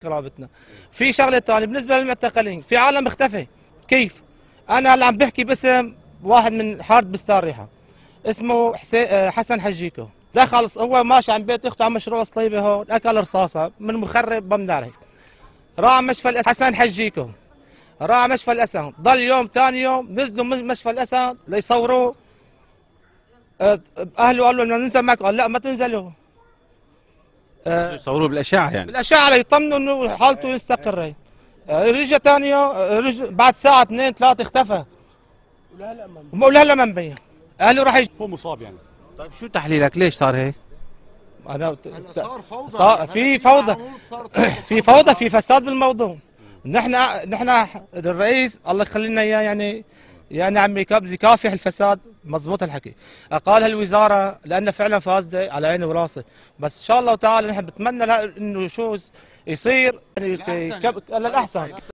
قرابتنا. في شغله ثانيه بالنسبه للمعتقلين، في عالم اختفى. كيف؟ انا هلا عم بحكي باسم واحد من حاره بستان ريحه اسمه حسن حجيكو. دخل هو ماشي عن بيت اخته على مشروع صليبه هون، اكل رصاصه من مخرب بمناره. راح مشفى الاسد حسن حجيكو، راح مشفى الاسد، ضل يوم ثاني يوم نزلوا من مشفى الاسد ليصوروه. اهله قالوا بدنا ننزل معك، قال لا ما تنزلوا. يصوروه بالاشعه يعني. بالاشعه ليطمنوا انه حالته مستقره. رجع ثاني يوم، بعد ساعه 2 3 اختفى. ولا ما مبين. اهله راح هو مصاب يعني. طيب شو تحليلك ليش صار هيك؟ انا صار فوضى. صار في فوضى في فوضى، في فساد بالموضوع. نحن الرئيس الله يخلي لنا اياه يعني عم يكافح الفساد. مضبوط الحكي، قالها الوزاره لانه فعلا فاسده على عيني وراسي، بس ان شاء الله تعالى نحن بنتمنى انه شو يصير يعني للاحسن.